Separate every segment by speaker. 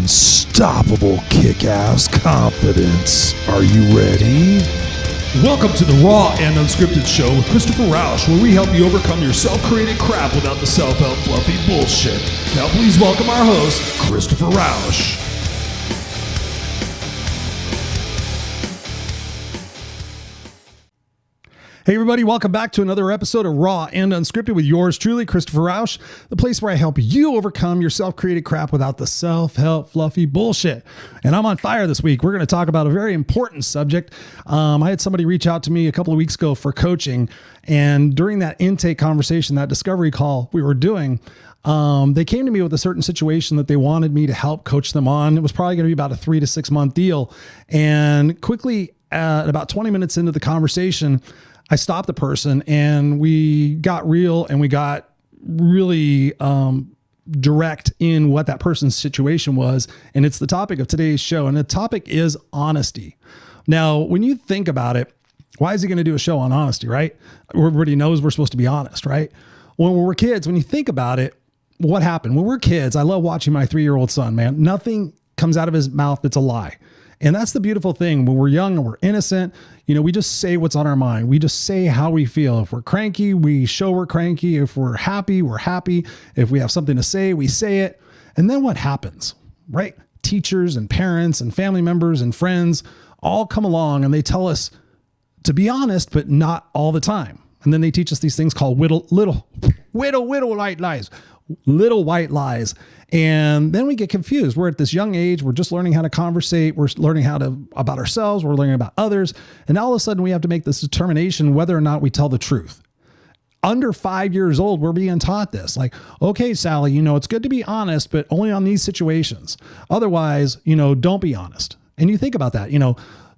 Speaker 1: unstoppable kick-ass confidence. Are you ready?
Speaker 2: Welcome to the Raw and Unscripted show with Christopher Rausch, where we help you overcome your self-created crap without the self-help fluffy bullshit. Now please welcome our host, Christopher Rausch.
Speaker 3: Hey everybody, welcome back to another episode of Raw and Unscripted with yours truly, Christopher Rausch, the place where I help you overcome your self-created crap without the self-help fluffy bullshit. And I'm on fire this week. We're going to talk about a very important subject. I had somebody reach out to me a couple of weeks ago for coaching, and during that intake conversation, that discovery call we were doing, they came to me with a certain situation that they wanted me to help coach them on. It was probably going to be about a 3 to 6 month deal. And quickly, at about 20 minutes into the conversation, I stopped the person and we got real and we got really direct in what that person's situation was. And it's the topic of today's show. And the topic is honesty. Now, when you think about it, why is he going to do a show on honesty, right? Everybody knows we're supposed to be honest, right? When we're kids, when you think about it, what happened? When we're kids, I love watching my 3-year-old son, man. Nothing comes out of his mouth that's a lie. And that's the beautiful thing. When we're young and we're innocent, we just say what's on our mind. We just say how we feel. If we're cranky, we show we're cranky. If we're happy, we're happy. If we have something to say, we say it. And then what happens, right? Teachers and parents and family members and friends all come along and they tell us to be honest, but not all the time. And then they teach us these things called little white lies. Little white lies. And then we get confused. We're at this young age. We're just learning how to conversate. We're learning about ourselves. We're learning about others. And all of a sudden we have to make this determination whether or not we tell the truth. Under 5 years old, we're being taught this. Like, okay, Sally, it's good to be honest, but only on these situations. Otherwise, don't be honest. And you think about that,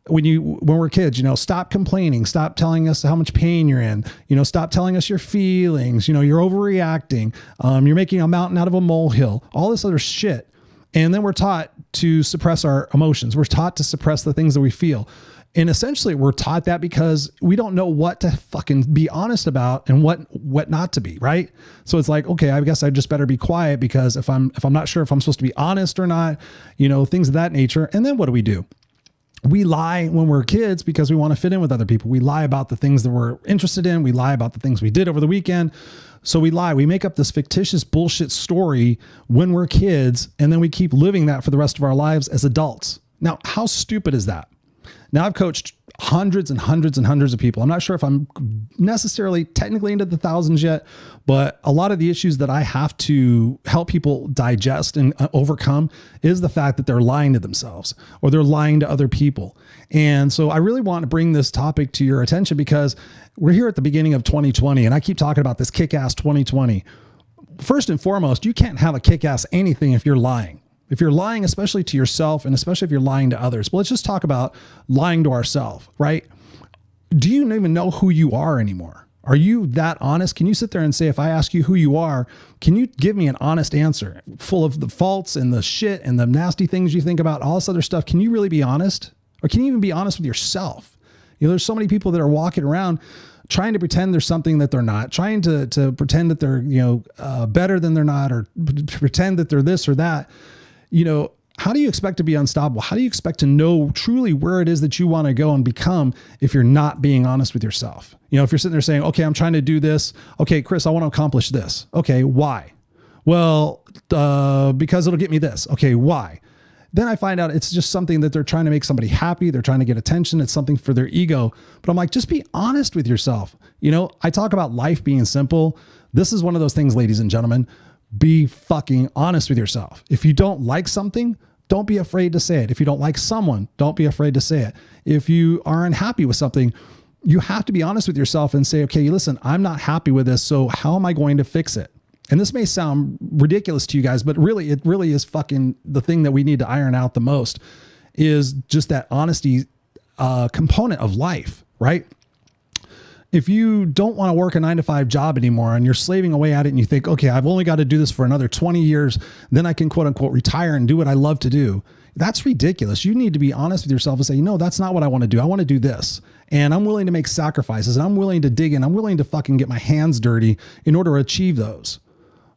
Speaker 3: when we're kids, stop complaining, stop telling us how much pain you're in, stop telling us your feelings, you're overreacting. You're making a mountain out of a molehill, all this other shit. And then we're taught to suppress our emotions. We're taught to suppress the things that we feel. And essentially we're taught that because we don't know what to fucking be honest about and what not to be. Right. So it's like, okay, I guess I just better be quiet because if I'm not sure if I'm supposed to be honest or not, things of that nature. And then what do? We lie when we're kids because we want to fit in with other people. We lie about the things that we're interested in. We lie about the things we did over the weekend. So we lie. We make up this fictitious bullshit story when we're kids, and then we keep living that for the rest of our lives as adults. Now, how stupid is that? Now, I've coached hundreds and hundreds and hundreds of people. I'm not sure if I'm necessarily technically into the thousands yet, but a lot of the issues that I have to help people digest and overcome is the fact that they're lying to themselves or they're lying to other people. And so I really want to bring this topic to your attention because we're here at the beginning of 2020 and I keep talking about this kick-ass 2020. First and foremost, you can't have a kick-ass anything if you're lying. If you're lying, especially to yourself, and especially if you're lying to others, but let's just talk about lying to ourselves, right? Do you even know who you are anymore? Are you that honest? Can you sit there and say, if I ask you who you are, can you give me an honest answer full of the faults and the shit and the nasty things you think about, all this other stuff? Can you really be honest? Or can you even be honest with yourself? There's so many people that are walking around trying to pretend there's something that they're not, trying to pretend that they're, better than they're not, or pretend that they're this or that. How do you expect to be unstoppable? How do you expect to know truly where it is that you want to go and become if you're not being honest with yourself? If you're sitting there saying, okay, I'm trying to do this. Okay, Chris, I want to accomplish this. Okay, why? Well, because it'll get me this. Okay, why? Then I find out it's just something that they're trying to make somebody happy. They're trying to get attention. It's something for their ego. But I'm like, just be honest with yourself. I talk about life being simple. This is one of those things, ladies and gentlemen. Be fucking honest with yourself. If you don't like something, don't be afraid to say it. If you don't like someone, don't be afraid to say it. If you are unhappy with something, you have to be honest with yourself and say, okay, listen, I'm not happy with this. So how am I going to fix it? And this may sound ridiculous to you guys, but really, it really is fucking the thing that we need to iron out the most is just that honesty component of life, right? If you don't want to work a 9-to-5 job anymore and you're slaving away at it and you think, okay, I've only got to do this for another 20 years, then I can quote unquote retire and do what I love to do. That's ridiculous. You need to be honest with yourself and say, no, that's not what I want to do. I want to do this. And I'm willing to make sacrifices and I'm willing to dig in. I'm willing to fucking get my hands dirty in order to achieve those.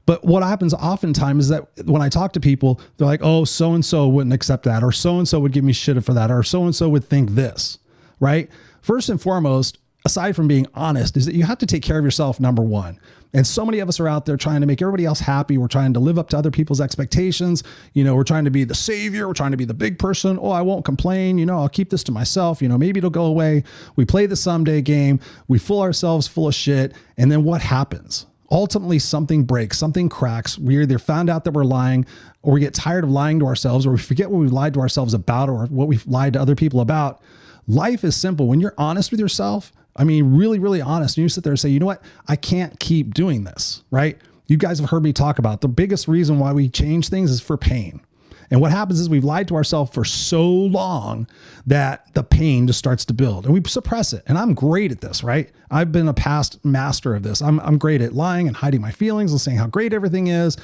Speaker 3: But what happens oftentimes is that when I talk to people, they're like, oh, so-and-so wouldn't accept that, or so-and-so would give me shit for that, or so-and-so would think this, right? First and foremost, aside from being honest, is that you have to take care of yourself, number one. And so many of us are out there trying to make everybody else happy. We're trying to live up to other people's expectations. We're trying to be the savior. We're trying to be the big person. Oh, I won't complain. I'll keep this to myself. Maybe it'll go away. We play the someday game. We fool ourselves full of shit. And then what happens? Ultimately, something breaks, something cracks. We either found out that we're lying, or we get tired of lying to ourselves, or we forget what we've lied to ourselves about, or what we've lied to other people about. Life is simple. When you're honest with yourself, really, really honest, and you sit there and say, you know what? I can't keep doing this, right? You guys have heard me talk about the biggest reason why we change things is for pain. And what happens is we've lied to ourselves for so long that the pain just starts to build and we suppress it. And I'm great at this, right? I've been a past master of this. I'm great at lying and hiding my feelings and saying how great everything is.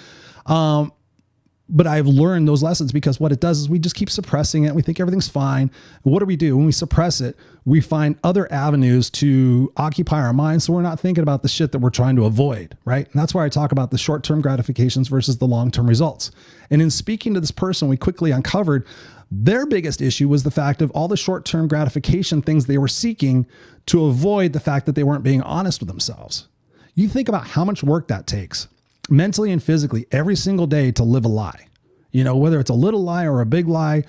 Speaker 3: But I've learned those lessons because what it does is we just keep suppressing it. We think everything's fine. What do? When we suppress it, we find other avenues to occupy our minds. So we're not thinking about the shit that we're trying to avoid, right? And that's why I talk about the short-term gratifications versus the long-term results. And in speaking to this person, we quickly uncovered their biggest issue was the fact of all the short-term gratification things they were seeking to avoid the fact that they weren't being honest with themselves. You think about how much work that takes, mentally and physically, every single day to live a lie. Whether it's a little lie or a big lie,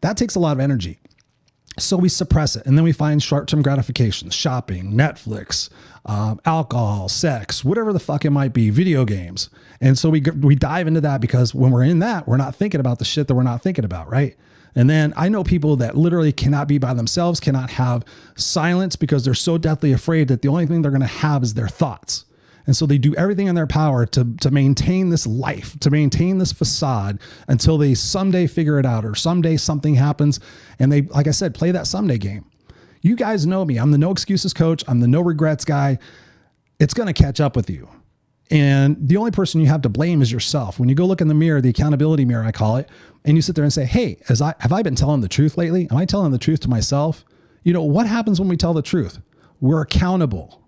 Speaker 3: that takes a lot of energy. So we suppress it. And then we find short-term gratifications, shopping, Netflix, alcohol, sex, whatever the fuck it might be, video games. And so we dive into that because when we're in that, we're not thinking about the shit that we're not thinking about, right? And then I know people that literally cannot be by themselves, cannot have silence because they're so deathly afraid that the only thing they're going to have is their thoughts. And so they do everything in their power to maintain this life, to maintain this facade until they someday figure it out or someday something happens. And they, like I said, play that someday game. You guys know me. I'm the no excuses coach. I'm the no regrets guy. It's going to catch up with you. And the only person you have to blame is yourself. When you go look in the mirror, the accountability mirror, I call it, and you sit there and say, hey, have I been telling the truth lately? Am I telling the truth to myself? What happens when we tell the truth? We're accountable.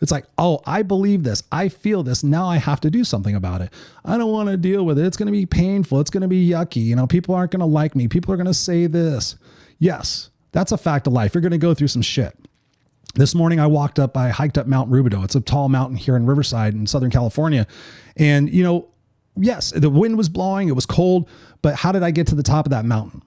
Speaker 3: It's like, oh, I believe this. I feel this. Now I have to do something about it. I don't want to deal with it. It's going to be painful. It's going to be yucky. People aren't going to like me. People are going to say this. Yes, that's a fact of life. You're going to go through some shit. This morning I hiked up Mount Rubidoux. It's a tall mountain here in Riverside in Southern California. And, yes, the wind was blowing. It was cold. But how did I get to the top of that mountain?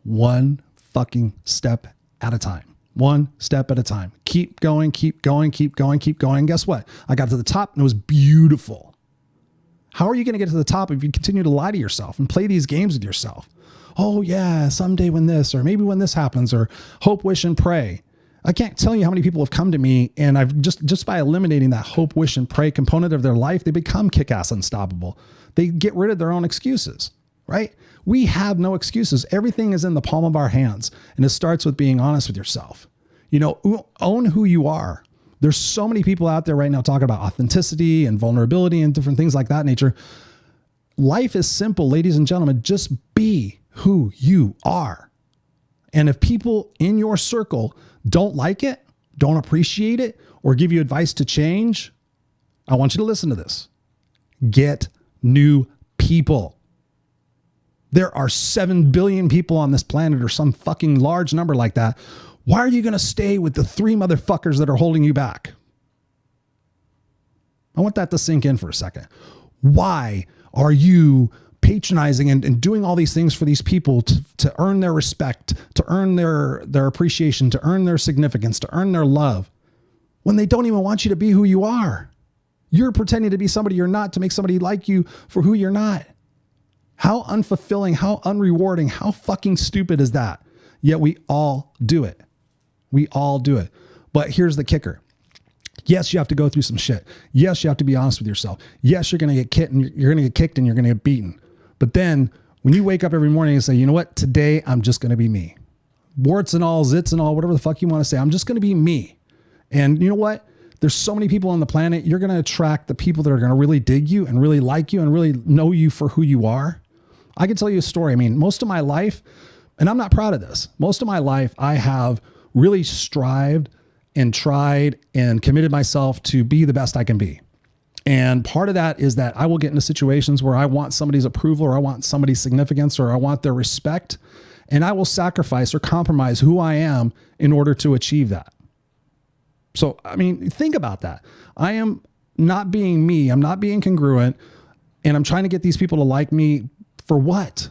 Speaker 3: One fucking step at a time. One step at a time. Keep going, keep going, keep going, keep going. Guess what? I got to the top and it was beautiful. How are you going to get to the top if you continue to lie to yourself and play these games with yourself? Oh yeah, someday when this, or maybe when this happens, or hope, wish, and pray. I can't tell you how many people have come to me and I've just by eliminating that hope, wish, and pray component of their life, they become kick-ass unstoppable. They get rid of their own excuses, right? We have no excuses. Everything is in the palm of our hands. And it starts with being honest with yourself. Own who you are. There's so many people out there right now talking about authenticity and vulnerability and different things like that nature. Life is simple, ladies and gentlemen. Just be who you are. And if people in your circle don't like it, don't appreciate it, or give you advice to change, I want you to listen to this. Get new people. There are 7 billion people on this planet or some fucking large number like that. Why are you going to stay with the 3 motherfuckers that are holding you back? I want that to sink in for a second. Why are you patronizing and doing all these things for these people to earn their respect, to earn their appreciation, to earn their significance, to earn their love, when they don't even want you to be who you are? You're pretending to be somebody you're not to make somebody like you for who you're not. How unfulfilling, how unrewarding, how fucking stupid is that? Yet we all do it. We all do it. But here's the kicker. Yes, you have to go through some shit. Yes, you have to be honest with yourself. Yes, you're going to get kicked and you're going to get kicked and you're going to get beaten. But then when you wake up every morning and say, you know what, today I'm just going to be me. Warts and all, zits and all, whatever the fuck you want to say. I'm just going to be me. And you know what? There's so many people on the planet. You're going to attract the people that are going to really dig you and really like you and really know you for who you are. I can tell you a story. Most of my life, and I'm not proud of this, most of my life I have really strived and tried and committed myself to be the best I can be. And part of that is that I will get into situations where I want somebody's approval, or I want somebody's significance, or I want their respect. And I will sacrifice or compromise who I am in order to achieve that. So, I mean, think about that. I am not being me. I'm not being congruent. And I'm trying to get these people to like me for what?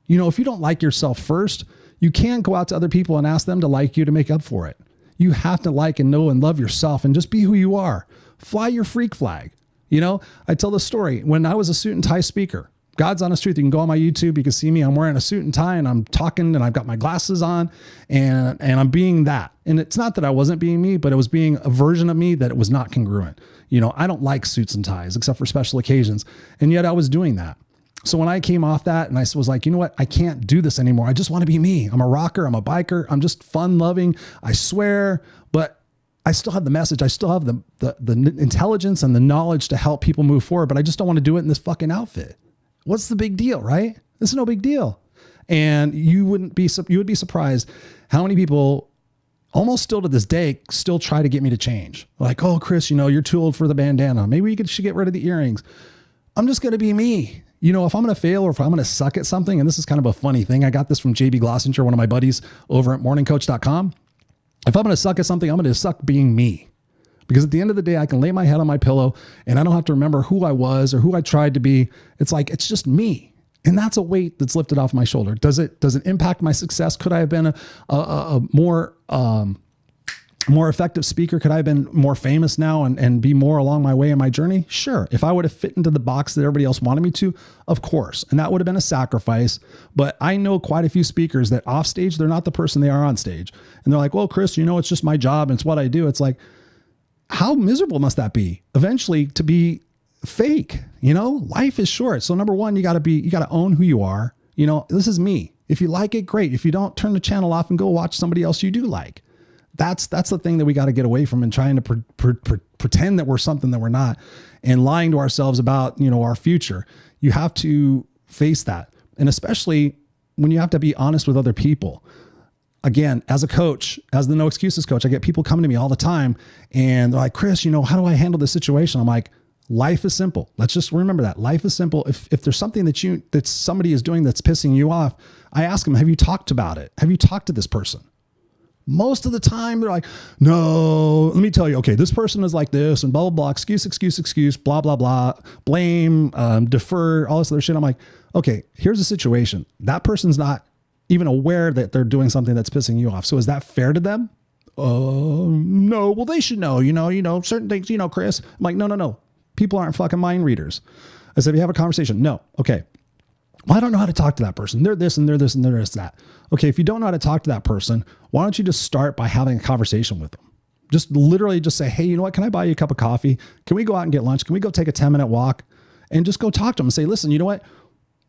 Speaker 3: You know, if you don't like yourself first, you can't go out to other people and ask them to like you to make up for it. You have to like and know and love yourself and just be who you are. Fly your freak flag. You know, I tell the story when I was a suit and tie speaker. God's honest truth. You can go on my YouTube. You can see me. I'm wearing a suit and tie and I'm talking and I've got my glasses on and I'm being that. And it's not that I wasn't being me, but it was being a version of me that it was not congruent. You know, I don't like suits and ties except for special occasions. And yet I was doing that. So when I came off that and I was like, you know what, I can't do this anymore. I just want to be me. I'm a rocker. I'm a biker. I'm just fun loving. I swear, but I still have the message. I still have the intelligence and the knowledge to help people move forward, but I just don't want to do it in this fucking outfit. What's the big deal, right? This is no big deal. And you would be surprised how many people almost still to this day still try to get me to change. Like, oh, Chris, you know, you're too old for the bandana. Maybe you should get rid of the earrings. I'm just going to be me. You know, if I'm going to fail or if I'm going to suck at something, and this is kind of a funny thing. I got this from JB Glossinger, one of my buddies over at morningcoach.com. If I'm going to suck at something, I'm going to suck being me. Because at the end of the day, I can lay my head on my pillow and I don't have to remember who I was or who I tried to be. It's like, it's just me. And that's a weight that's lifted off my shoulder. Does it impact my success? Could I have been a more effective speaker? Could I have been more famous now and be more along my way in my journey? Sure. If I would have fit into the box that everybody else wanted me to, of course. And that would have been a sacrifice. But I know quite a few speakers that off stage, they're not the person they are on stage. And they're like, well, Chris, you know, it's just my job. And it's what I do. It's like, how miserable must that be eventually to be fake? You know, life is short. So number one, you got to own who you are. You know, this is me. If you like it, great. If you don't, turn the channel off and go watch somebody else you do like. That's the thing that we got to get away from, and trying to pretend that we're something that we're not, and lying to ourselves about, you know, our future. You have to face that. And especially when you have to be honest with other people. Again, as a coach, as the no excuses coach, I get people coming to me all the time and they're like, Chris, you know, how do I handle this situation? I'm like, life is simple. Let's just remember that life is simple. If there's something that somebody is doing that's pissing you off, I ask them, have you talked about it? Have you talked to this person? Most of the time they're like, no, let me tell you, okay, this person is like this and blah, blah, blah, excuse, blah, blah, blah, blame, defer, all this other shit. I'm like, okay, here's the situation. That person's not even aware that they're doing something that's pissing you off. So is that fair to them? No. Well, they should know, you know, certain things, you know, Chris. I'm like, no. People aren't fucking mind readers. I said, if you have a conversation, no. Okay. Well, I don't know how to talk to that person. They're this and they're this and they're this, that. Okay. If you don't know how to talk to that person, why don't you just start by having a conversation with them? Just literally just say, hey, you know what? Can I buy you a cup of coffee? Can we go out and get lunch? Can we go take a 10-minute walk and just go talk to them and say, listen, you know what?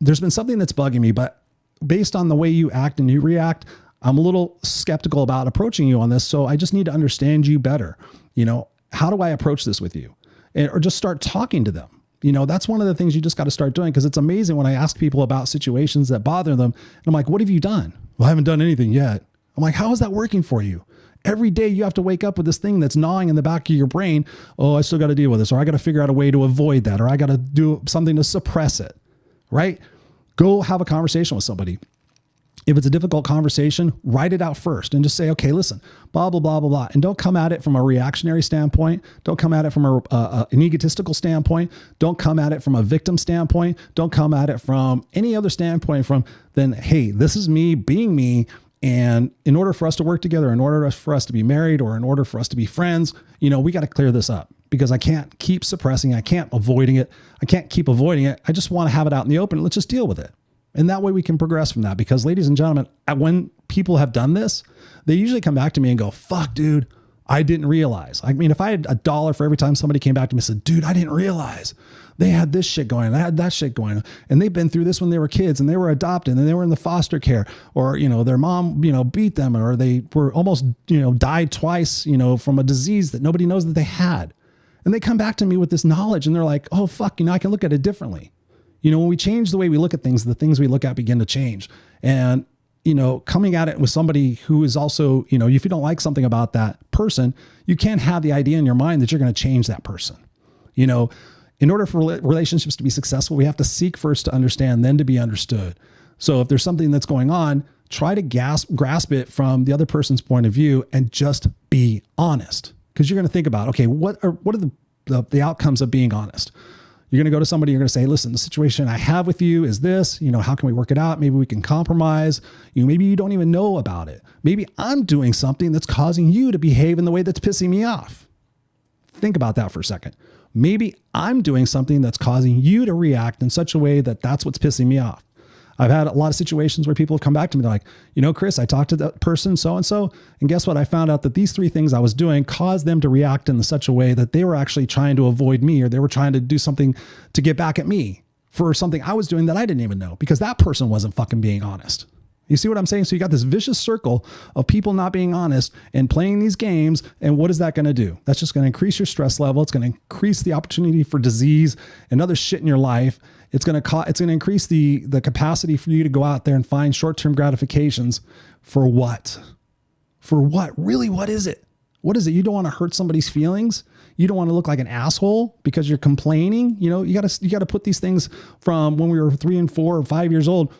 Speaker 3: There's been something that's bugging me, but based on the way you act and you react, I'm a little skeptical about approaching you on this. So I just need to understand you better. You know, how do I approach this with you? Or just start talking to them. You know, that's one of the things you just got to start doing, because it's amazing when I ask people about situations that bother them. And I'm like, what have you done? Well, I haven't done anything yet. I'm like, how is that working for you? Every day you have to wake up with this thing that's gnawing in the back of your brain. Oh, I still got to deal with this, or I got to figure out a way to avoid that, or I got to do something to suppress it, right? Go have a conversation with somebody. If it's a difficult conversation, write it out first and just say, okay, listen, blah, blah, blah, blah, blah. And don't come at it from a reactionary standpoint. Don't come at it from an egotistical standpoint. Don't come at it from a victim standpoint. Don't come at it from any other standpoint then, hey, this is me being me. And in order for us to work together, in order for us to be married, or in order for us to be friends, you know, we got to clear this up, because I can't keep suppressing. I can't avoiding it. I can't keep avoiding it. I just want to have it out in the open. Let's just deal with it. And that way we can progress from that, because ladies and gentlemen, when people have done this, they usually come back to me and go, fuck, dude, I didn't realize. I mean, if I had $1 for every time somebody came back to me and said, dude, I didn't realize they had this shit going, I had that shit going, and they've been through this when they were kids and they were adopted and they were in the foster care, or, you know, their mom, you know, beat them, or they were almost, you know, died twice, you know, from a disease that nobody knows that they had. And they come back to me with this knowledge and they're like, oh, fuck, you know, I can look at it differently. You know, when we change the way we look at things, the things we look at begin to change. And, you know, coming at it with somebody who is also, you know, if you don't like something about that person, you can't have the idea in your mind that you're going to change that person. You know, In order for relationships to be successful, we have to seek first to understand, then to be understood. So if there's something that's going on, try to grasp it from the other person's point of view and just be honest. Because you're going to think about, okay, what are the outcomes of being honest? You're going to go to somebody, you're going to say, listen, the situation I have with you is this, how can we work it out? Maybe we can compromise. Maybe you don't even know about it. Maybe I'm doing something that's causing you to behave in the way that's pissing me off. Think about that for a second. Maybe I'm doing something that's causing you to react in such a way that that's what's pissing me off. I've had a lot of situations where people have come back to me. They're like, Chris, I talked to that person, so-and-so, and guess what? I found out that these 3 things I was doing caused them to react in such a way that they were actually trying to avoid me, or they were trying to do something to get back at me for something I was doing that I didn't even know, because that person wasn't fucking being honest. You see what I'm saying? So you got this vicious circle of people not being honest and playing these games. And what is that going to do? That's just going to increase your stress level. It's going to increase the opportunity for disease and other shit in your life. It's going to increase the capacity for you to go out there and find short-term gratifications for what? For what? Really, what is it? What is it? You don't want to hurt somebody's feelings. You don't want to look like an asshole because you're complaining. You got to put these things from when we were 3 and 4 or 5 years old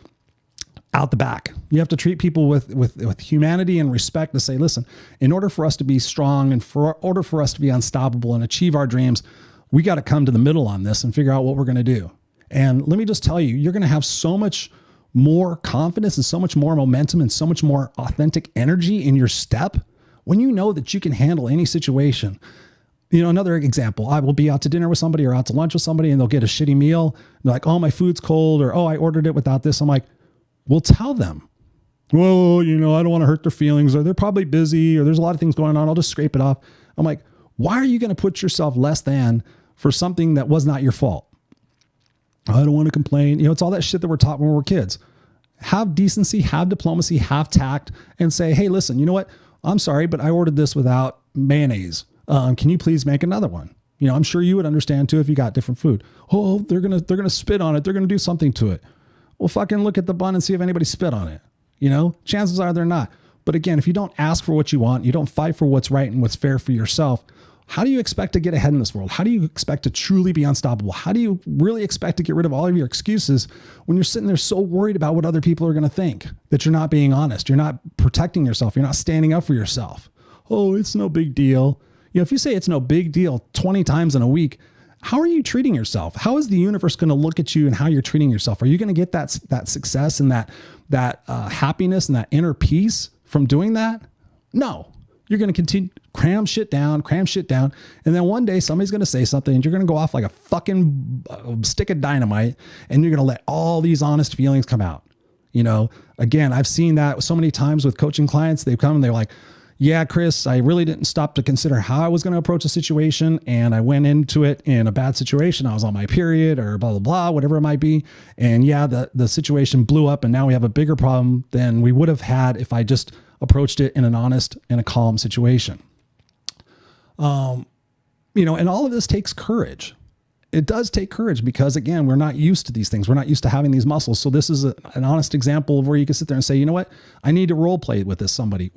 Speaker 3: out the back. You have to treat people with humanity and respect to say, listen, in order for us to be strong and for order for us to be unstoppable and achieve our dreams, we got to come to the middle on this and figure out what we're going to do. And let me just tell you, you're going to have so much more confidence and so much more momentum and so much more authentic energy in your step when you know that you can handle any situation. Another example, I will be out to dinner with somebody or out to lunch with somebody and they'll get a shitty meal. They're like, oh, my food's cold, or, oh, I ordered it without this. I'm like, well, tell them. Well, I don't want to hurt their feelings, or they're probably busy, or there's a lot of things going on. I'll just scrape it off. I'm like, why are you going to put yourself less than for something that was not your fault? I don't want to complain. It's all that shit that we're taught when we're kids. Have decency, have diplomacy, have tact, and say, hey, listen, you know what? I'm sorry, but I ordered this without mayonnaise. Can you please make another one? I'm sure you would understand too if you got different food. Oh, they're gonna spit on it. They're gonna do something to it. Well, fucking look at the bun and see if anybody spit on it. Chances are they're not. But again, if you don't ask for what you want, you don't fight for what's right and what's fair for yourself, how do you expect to get ahead in this world? How do you expect to truly be unstoppable? How do you really expect to get rid of all of your excuses when you're sitting there so worried about what other people are going to think, that you're not being honest, you're not protecting yourself, you're not standing up for yourself? Oh, it's no big deal. If you say it's no big deal 20 times in a week, how are you treating yourself? How is the universe going to look at you and how you're treating yourself? Are you going to get that success and that happiness and that inner peace from doing that? No. You're going to continue cram shit down. And then one day somebody's going to say something and you're going to go off like a fucking stick of dynamite and you're going to let all these honest feelings come out. Again, I've seen that so many times with coaching clients. They've come and they're like, yeah, Chris, I really didn't stop to consider how I was going to approach a situation. And I went into it in a bad situation. I was on my period or blah, blah, blah, whatever it might be. And yeah, the situation blew up and now we have a bigger problem than we would have had if I just approached it in an honest and a calm situation. And all of this takes courage. It does take courage because again, we're not used to these things. We're not used to having these muscles. So this is an honest example of where you can sit there and say, you know what? I need to role play with somebody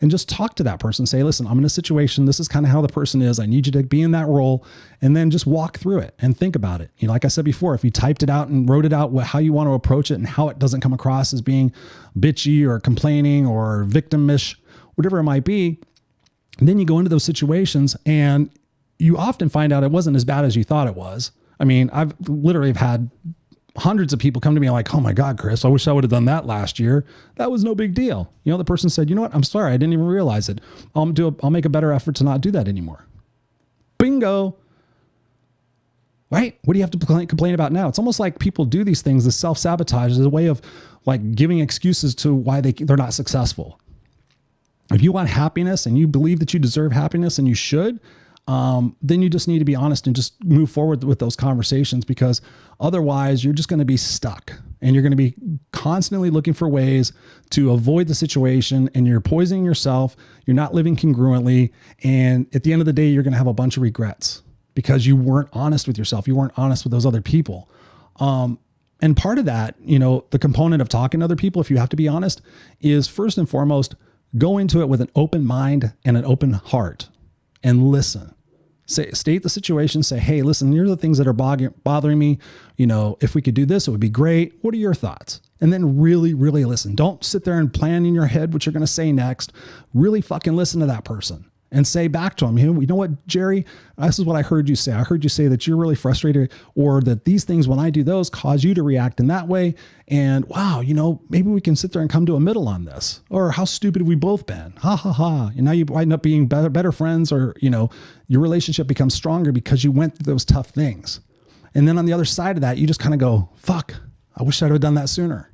Speaker 3: and just talk to that person. Say, listen, I'm in a situation. This is kind of how the person is. I need you to be in that role and then just walk through it and think about it. Like I said before, if you typed it out and wrote it out, how you want to approach it and how it doesn't come across as being bitchy or complaining or victimish, whatever it might be, then you go into those situations and you often find out it wasn't as bad as you thought it was. I mean, I've literally had hundreds of people come to me like, oh my God, Chris, I wish I would have done that last year. That was no big deal. The person said, you know what? I'm sorry. I didn't even realize it. I'll make a better effort to not do that anymore. Bingo. Right? What do you have to complain about now? It's almost like people do these things. The self-sabotage is a way of like giving excuses to why they're not successful. If you want happiness and you believe that you deserve happiness and you should, then you just need to be honest and just move forward with those conversations, because otherwise you're just going to be stuck and you're going to be constantly looking for ways to avoid the situation and you're poisoning yourself. You're not living congruently. And at the end of the day, you're going to have a bunch of regrets because you weren't honest with yourself. You weren't honest with those other people. And part of that, the component of talking to other people, if you have to be honest, is first and foremost, go into it with an open mind and an open heart and listen. State the situation. Say, hey, listen, here are the things that are bothering me. If we could do this, it would be great. What are your thoughts? And then really, really listen. Don't sit there and plan in your head what you're going to say next. Really fucking listen to that person and say back to them, you know what, Jerry, this is what I heard you say. I heard you say that you're really frustrated, or that these things, when I do those, cause you to react in that way. And wow, maybe we can sit there and come to a middle on this. Or how stupid have we both been? Ha ha ha. And now you wind up being better friends, or, your relationship becomes stronger because you went through those tough things. And then on the other side of that, you just kind of go, fuck, I wish I'd have done that sooner.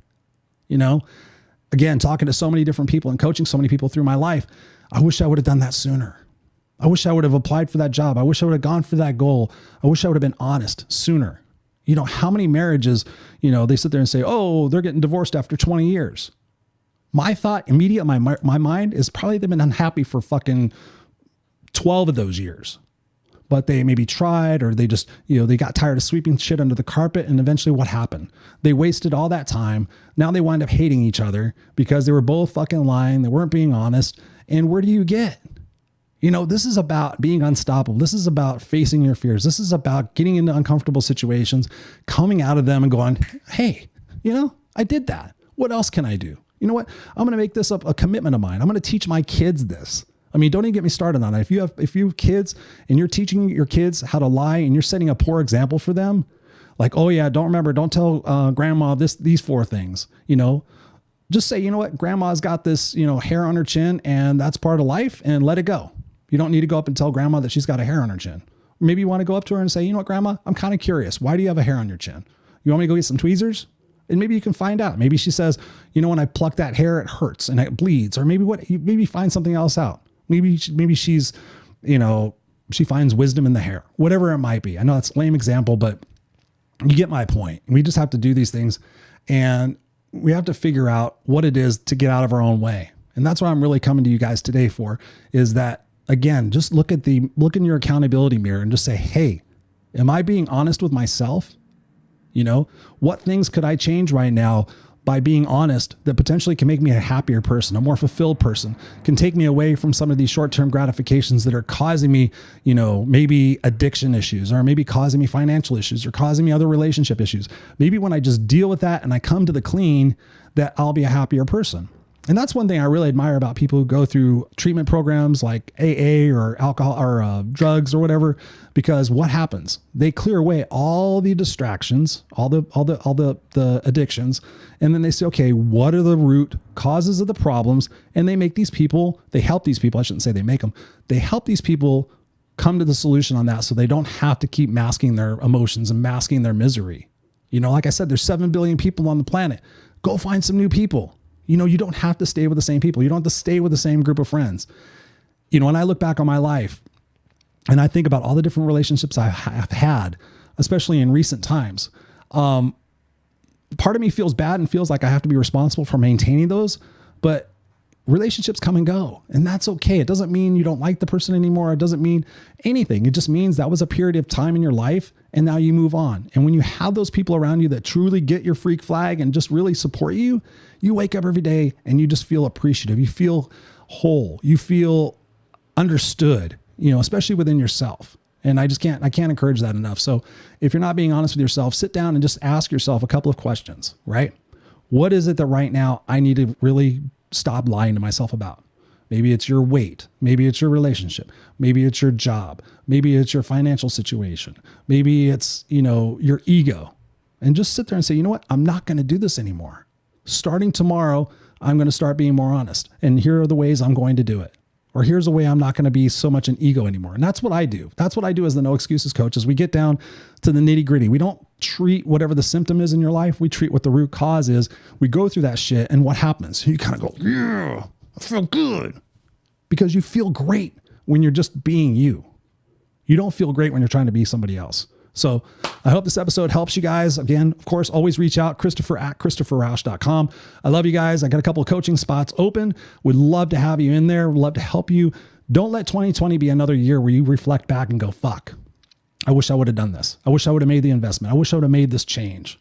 Speaker 3: Again, talking to so many different people and coaching so many people through my life, I wish I would have done that sooner. I wish I would have applied for that job. I wish I would have gone for that goal. I wish I would have been honest sooner. How many marriages, they sit there and say, oh, they're getting divorced after 20 years. My thought immediate, my mind is probably they've been unhappy for fucking 12 of those years. But they maybe tried, or they just, they got tired of sweeping shit under the carpet. And eventually what happened? They wasted all that time. Now they wind up hating each other because they were both fucking lying. They weren't being honest. And where do you get? This is about being unstoppable. This is about facing your fears. This is about getting into uncomfortable situations, coming out of them and going, hey, I did that. What else can I do? You know what? I'm going to make this a commitment of mine. I'm going to teach my kids this. I mean, don't even get me started on it. If you have kids and you're teaching your kids how to lie and you're setting a poor example for them, like, oh yeah, don't tell grandma these 4 things, just say, you know what, grandma's got this, hair on her chin, and that's part of life, and let it go. You don't need to go up and tell grandma that she's got a hair on her chin. Maybe you want to go up to her and say, you know what, grandma, I'm kind of curious. Why do you have a hair on your chin? You want me to go get some tweezers? And maybe you can find out. Maybe she says, when I pluck that hair, it hurts and it bleeds. Or maybe find something else out. Maybe she's, she finds wisdom in the hair, whatever it might be. I know that's a lame example, but you get my point. We just have to do these things, and we have to figure out what it is to get out of our own way. And that's what I'm really coming to you guys today for, is that, again, just look in your accountability mirror and just say, hey, am I being honest with myself? What things could I change right now by being honest that potentially can make me a happier person, a more fulfilled person, can take me away from some of these short-term gratifications that are causing me, maybe addiction issues, or maybe causing me financial issues, or causing me other relationship issues. Maybe when I just deal with that and I come to the clean, that I'll be a happier person. And that's one thing I really admire about people who go through treatment programs like AA or alcohol or drugs or whatever, because what happens? They clear away all the distractions, all the addictions. And then they say, okay, what are the root causes of the problems? And they help these people. I shouldn't say they make them. They help these people come to the solution on that, so they don't have to keep masking their emotions and masking their misery. Like I said, there's 7 billion people on the planet. Go find some new people. You don't have to stay with the same people. You don't have to stay with the same group of friends. When I look back on my life and I think about all the different relationships I have had, especially in recent times, part of me feels bad and feels like I have to be responsible for maintaining those, but relationships come and go, and that's okay. It doesn't mean you don't like the person anymore. It doesn't mean anything. It just means that was a period of time in your life, and now you move on. And when you have those people around you that truly get your freak flag and just really support you, you wake up every day and you just feel appreciative. You feel whole. You feel understood, especially within yourself. And I can't encourage that enough. So if you're not being honest with yourself, sit down and just ask yourself a couple of questions, right? What is it that right now I need to really stop lying to myself about? Maybe it's your weight. Maybe it's your relationship. Maybe it's your job. Maybe it's your financial situation. Maybe it's, your ego. And just sit there and say, you know what? I'm not going to do this anymore. Starting tomorrow, I'm going to start being more honest. And here are the ways I'm going to do it. Or here's a way I'm not going to be so much an ego anymore. And that's what I do. That's what I do as the No Excuses coach, is we get down to the nitty gritty. We don't treat whatever the symptom is in your life. We treat what the root cause is. We go through that shit, and what happens? You kind of go, yeah, I feel good. Because you feel great when you're just being you. You don't feel great when you're trying to be somebody else. So I hope this episode helps you guys. Again, of course, always reach out, Christopher@ChristopherRausch.com. I love you guys. I got a couple of coaching spots open. Would love to have you in there. Would love to help you. Don't let 2020 be another year where you reflect back and go, fuck, I wish I would have done this. I wish I would have made the investment. I wish I would have made this change.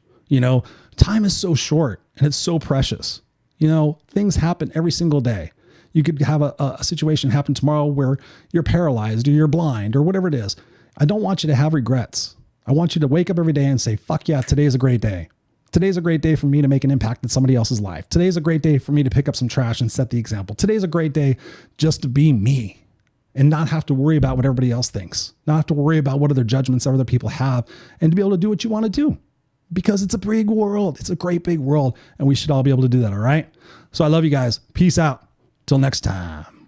Speaker 3: Time is so short and it's so precious. Things happen every single day. You could have a situation happen tomorrow where you're paralyzed or you're blind or whatever it is. I don't want you to have regrets. I want you to wake up every day and say, fuck yeah, today's a great day. Today's a great day for me to make an impact in somebody else's life. Today's a great day for me to pick up some trash and set the example. Today's a great day just to be me and not have to worry about what everybody else thinks, not have to worry about what other judgments other people have, and to be able to do what you want to do, because it's a big world. It's a great big world, and we should all be able to do that. All right. So I love you guys. Peace out. Till next time.